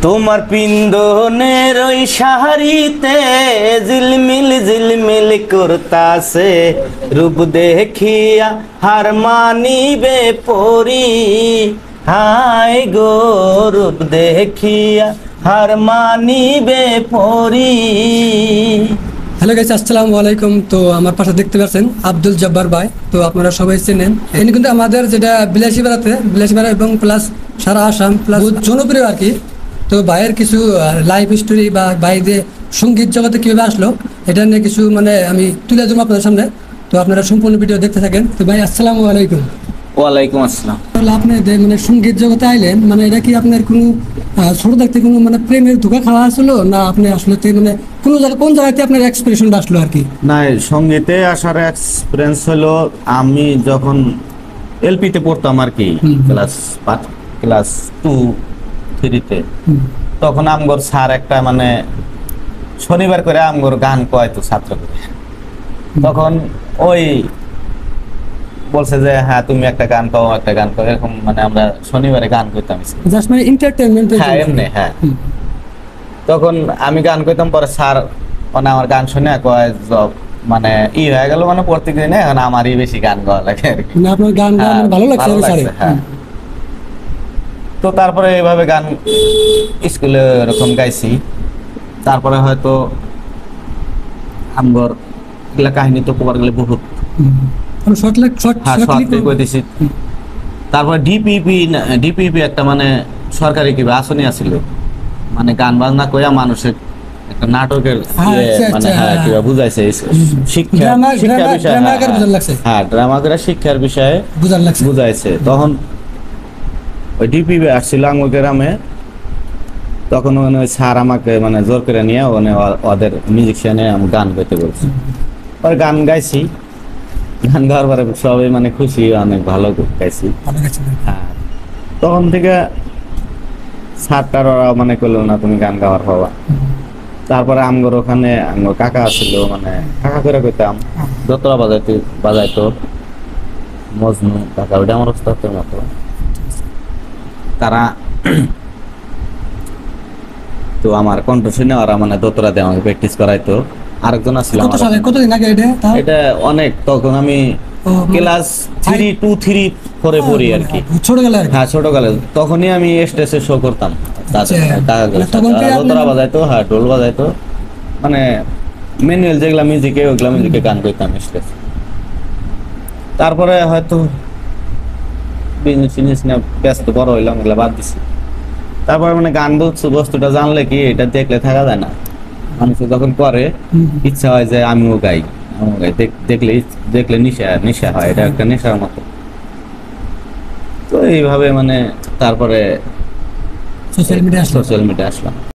তোমার পিন্দনের ওই শাড়িতে ঝিলমিল ঝিলমিল করতাছে, রূপ দেখিয়া হার মানিবে পরি। হায় গো রূপ দেখিয়া হার মানিবে পরি। হ্যালো গাইস, আসসালামু আলাইকুম। তো আমার পাশে দেখতে পাচ্ছেন আব্দুল জব্বার ভাই। তো আপনারা সবাই চেনেন, ইনি কিন্তু আমাদের যেটা বিলাসীপাড়া এবং প্লাস সারা আসাম প্লাস জনপ্রিয় আর কি। তো ভাইয়ের কিছু লাইফ স্টোরি বা ভাই যে সঙ্গীত জগতে কিভাবে আসলো এটা নিয়ে কিছু আমি তুলে ধরবো আপনাদের সামনে। তো আপনারা সম্পূর্ণ ভিডিও দেখতে থাকেন। তো ভাই আসসালামু আলাইকুম। ওয়ালাইকুম আসসালাম। তাহলে আপনি যে সঙ্গীত জগতে আইলেন, এটা কি আপনার কোনো ছোট থাকতে কোনো প্রেমের ধোঁকা খাওয়া আসলো, না আপনি আসলে কোনো জায়গায় কোন জায়গাতে আপনার এক্সপ্রেশন আসলো আর কি? না, সঙ্গীতে আসার এক্সপিরিয়েন্স হলো আমি যখন এলপিতে পড়তাম আর কি, ক্লাস 2-3-তে। তখন আমগর স্যার একটা শনিবার করে আমগর গান কয়তো ছাত্রকে। তখন ওই বলছে যে হ্যাঁ তুমি একটা গান পাও, এরকম আমরা শনিবারে গান করতাম জাস্ট এন্টারটেইনমেন্ট। হ্যাঁ এমনি, হ্যাঁ। তখন আমি গান করতাম, পরে স্যার আমার গান শুনে কয় হয়ে গেল, প্রত্যেক দিনে এখন আমারই বেশি গান গাওয়া লাগে আর কি। আপনার গান ভালো লাগছে? হ্যাঁ। তো তারপরে এইভাবে গান স্কুলে এরকম গাইছি। তারপরে হয়তো আমগর এগুলা কাহিনী তো কবার গেলে বহুত কইতেছি। তারপরে ডিপিপি একটা সরকারি কি আসনি আছিল, গান বাজনা কইয়া মানুষের একটা নাটকের বুঝাইছে শিক্ষা বিষয়। হ্যাঁ, ড্রামা করে শিক্ষার বিষয়ে বুঝাইছে। তখন ওই ডিপিপি আসছিল আঙ্গুর গ্রামে। তখন ওই স্যার আমাকে জোর করে নিয়ে ওদের মিউজিশিয়ানে আমি গান গাইতে বলছি। পরে গান গাইছি, গান গাওয়ার পরে সবাই খুশি, অনেক ভালো গাইছি। হ্যাঁ, তখন থেকে স্যারটার ওরা করলো না তুমি গান গাওয়ার হওয়া। তারপরে আমগর ওখানে আমগর কাকা ছিল, কাকা করে কইতাম, দোতরা বাজাইতো মজনু কাকা, ওইটা আমার ওস্তাদের মতো। তারা তো আমার কণ্ঠ শুনে ওরা দোতরা দিয়ে আমাকে প্র্যাকটিস করাইতো। আরেকজন আছিল, কতদিন আগে এটা অনেক, তখন আমি ক্লাস 3-4 পড়ি আর কি, ছোটবেলায়। হ্যাঁ, ছোটবেলায়। তখনই আমি স্টেজে শো করতাম। দোতরা বাজাইতো, হ্যাঁ, ঢোল বাজাইতো, ম্যানুয়াল যেগুলা মিউজিকে ওগুলা মিউজিকে গান করতাম স্টেজ। তারপরে হয়তো বিজনেস নিয়ে ব্যস্ত বড় হইলাম, এগুলা বাদ দিছি। তারপরে গান বস্তুটা জানলে কি এটা দেখলে থাকা যায় না। মানুষ যখন করে ইচ্ছা হয় যে আমিও গাই, দেখলে নেশা হয়, এটা একটা নেশার মতো। তো এইভাবে তারপরে সোশ্যাল মিডিয়া আসলাম।